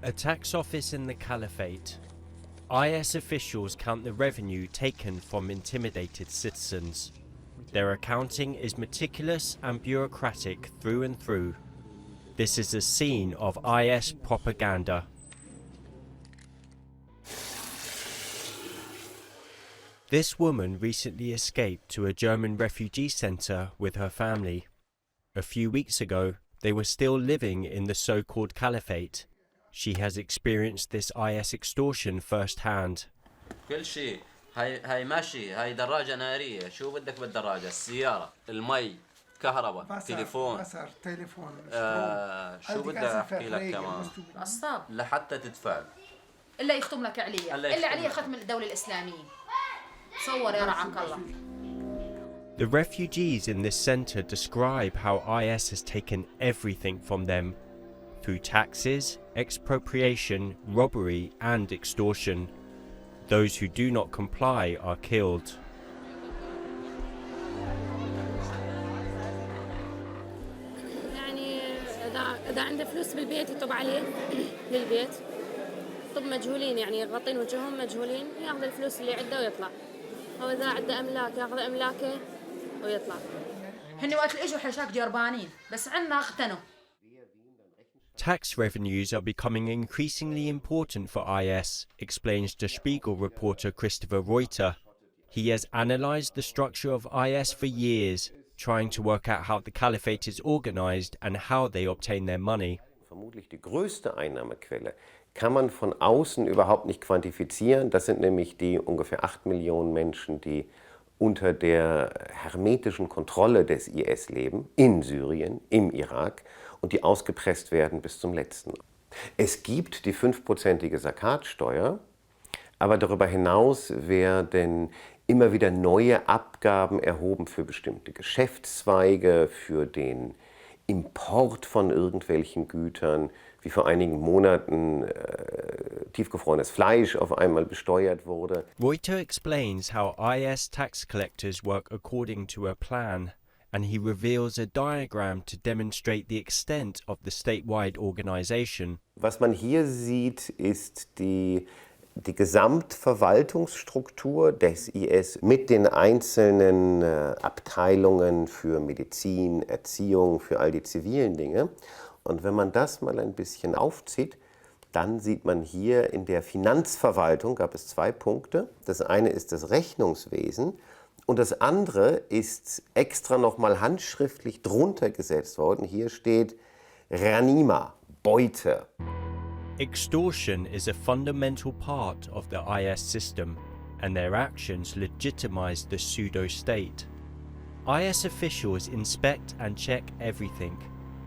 A tax office in the Caliphate. IS officials count the revenue taken from intimidated citizens. Their accounting is meticulous and bureaucratic through and through. This is a scene of IS propaganda. This woman recently escaped to a German refugee center with her family. A few weeks ago, they were still living in the so-called Caliphate. She has experienced this IS extortion firsthand. كل شيء هاي ماشي هاي دراجة نارية شو بدك بالدراجة السيارة المي كهرباء تليفون شو بدي احكي لك كمان قصاب لحتى تدفع الا يختم لك عليا الا عليا ختم الدولة الإسلامية صور يا رعاك الله. The refugees in this center describe how IS has taken everything from them through taxes, expropriation, robbery and extortion. Those who do not comply are killed. يعني إذا عنده فلوس بالبيت يطب عليه للبيت طب مجهولين يعني يغطين وجههم مجهولين ياخذ الفلوس اللي عنده ويطلع أو إذا عنده أملاك ياخذ أملاكه ويطلع. هني وقت اللي إجوا حشاك جربانين بس عنا اغتنوا. Tax revenues are becoming increasingly important for IS, explains Der Spiegel reporter Christopher Reuter. He has analysed the structure of IS for years, trying to work out how the Caliphate is organised and how they obtain their money. Vermutlich die größte Einnahmequelle kann man von außen überhaupt nicht quantifizieren. Das sind nämlich die ungefähr 8 Millionen Menschen, die unter der hermetischen Kontrolle des IS leben, in Syrien, im Irak, und die ausgepresst werden bis zum letzten. Es gibt die 5%ige Zakatsteuer, aber darüber hinaus werden immer wieder neue Abgaben erhoben für bestimmte Geschäftszweige, für den Import von irgendwelchen Gütern, wie vor einigen Monaten tiefgefrorenes Fleisch auf einmal besteuert wurde. Reuter explains how IS tax collectors work according to a plan, and he reveals a diagram to demonstrate the extent of the statewide organization. Was man hier sieht, ist die Gesamtverwaltungsstruktur des IS mit den einzelnen Abteilungen für Medizin, Erziehung, für all die zivilen Dinge. Und wenn man das mal ein bisschen aufzieht, dann sieht man hier in der Finanzverwaltung gab es 2 Punkte. Das eine ist das Rechnungswesen und das andere ist extra nochmal handschriftlich drunter gesetzt worden. Hier steht Ranima, Beute. Extortion is a fundamental part of the IS system, and their actions legitimize the pseudo-state. IS officials inspect and check everything,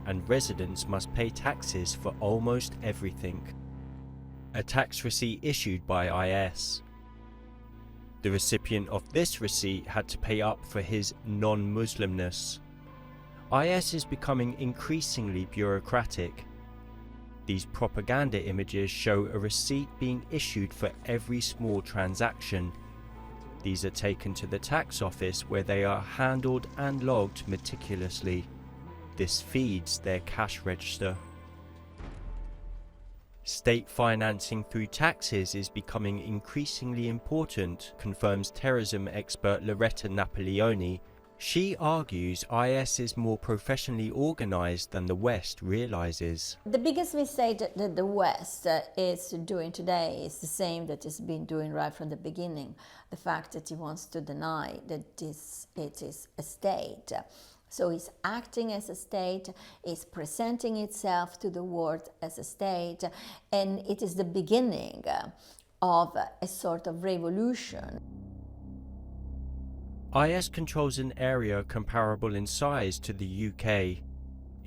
and residents must pay taxes for almost everything. A tax receipt issued by IS. The recipient of this receipt had to pay up for his non-Muslimness. IS is becoming increasingly bureaucratic. These propaganda images show a receipt being issued for every small transaction. These are taken to the tax office where they are handled and logged meticulously. This feeds their cash register. State financing through taxes is becoming increasingly important, confirms terrorism expert Loretta Napoleoni. She argues IS is more professionally organized than the West realizes. The biggest mistake that the West is doing today is the same that it's been doing right from the beginning. The fact that it wants to deny that it is a state. So it's acting as a state, it's presenting itself to the world as a state, and it is the beginning of a sort of revolution. IS controls an area comparable in size to the UK,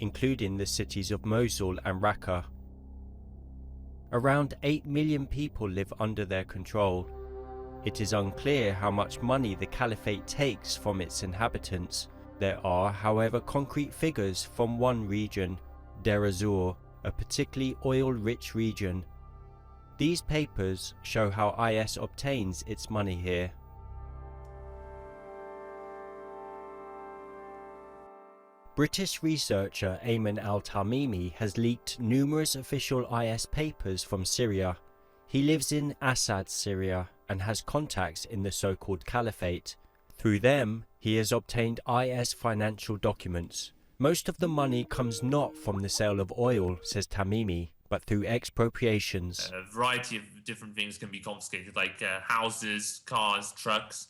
including the cities of Mosul and Raqqa. Around 8 million people live under their control. It is unclear how much money the Caliphate takes from its inhabitants. There are, however, concrete figures from one region, Deir ez-Zor, a particularly oil-rich region. These papers show how IS obtains its money here. British researcher Ayman al-Tamimi has leaked numerous official IS papers from Syria. He lives in Assad, Syria, and has contacts in the so-called Caliphate. Through them, he has obtained IS financial documents. Most of the money comes not from the sale of oil, says Tamimi, but through expropriations. A variety of different things can be confiscated, like houses, cars, trucks,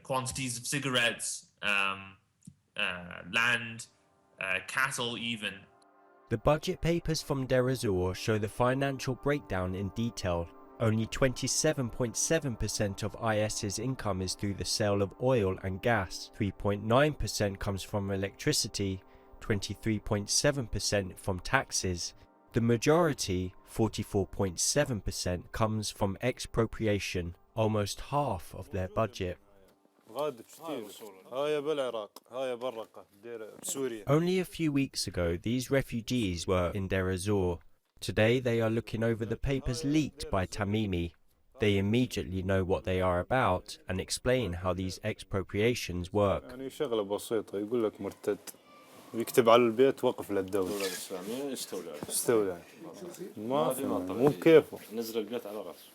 quantities of cigarettes, land, cattle even. The budget papers from Deir ez-Zor show the financial breakdown in detail. Only 27.7% of IS's income is through the sale of oil and gas, 3.9% comes from electricity, 23.7% from taxes. The majority, 44.7%, comes from expropriation, almost half of their budget. Only a few weeks ago, these refugees were in Deir ez-Zor. Today they are looking over the papers leaked by Tamimi. They immediately know what they are about and explain how these expropriations work. يكتب على البيت وقف للدولة. الدولة الإسلامية استولى. ما في مو بكيفه. نزل البيت على راسه.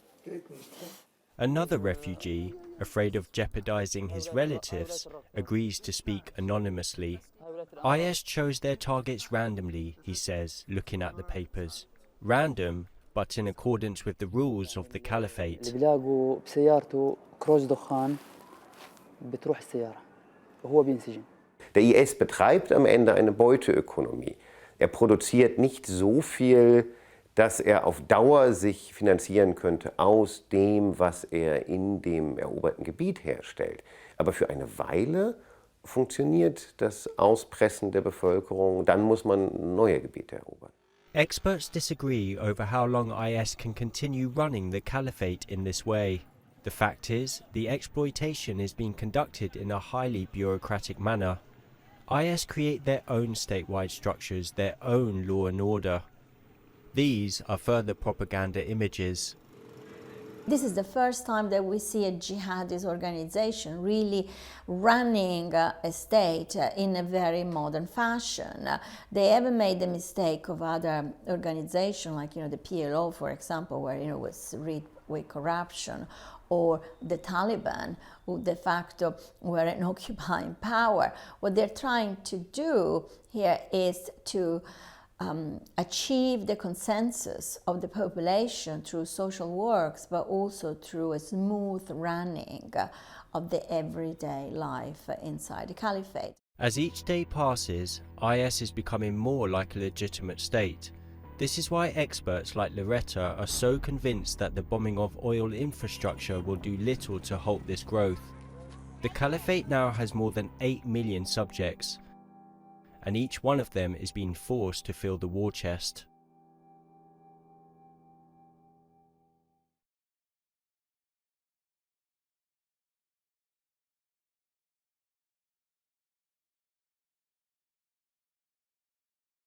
Another refugee, afraid of jeopardizing his relatives, agrees to speak anonymously. IS chose their targets randomly, he says, looking at the papers. Random, but in accordance with the rules of the Caliphate. اللي بيلاقوا بسيارته كروز دخان بتروح السيارة وهو بينسجن. Der IS betreibt am Ende eine Beuteökonomie. Er produziert nicht so viel, dass er auf Dauer sich finanzieren könnte aus dem, was er in dem eroberten Gebiet herstellt. Aber für eine Weile funktioniert das Auspressen der Bevölkerung, dann muss man neue Gebiete erobern. Experts disagree over how long IS can continue running the caliphate in this way. The fact is, the exploitation is being conducted in a highly bureaucratic manner. IS create their own statewide structures, their own law and order. These are further propaganda images. This is the first time that we see a jihadist organization really running a state in a very modern fashion. They haven't made the mistake of other organizations like, the PLO, for example, where, was riddled with corruption, or the Taliban, who de facto were in occupying power. What they're trying to do here is to achieve the consensus of the population through social works, but also through a smooth running of the everyday life inside the caliphate. As each day passes, IS is becoming more like a legitimate state. This is why experts like Loretta are so convinced that the bombing of oil infrastructure will do little to halt this growth. The caliphate now has more than 8 million subjects, and each one of them is being forced to fill the war chest.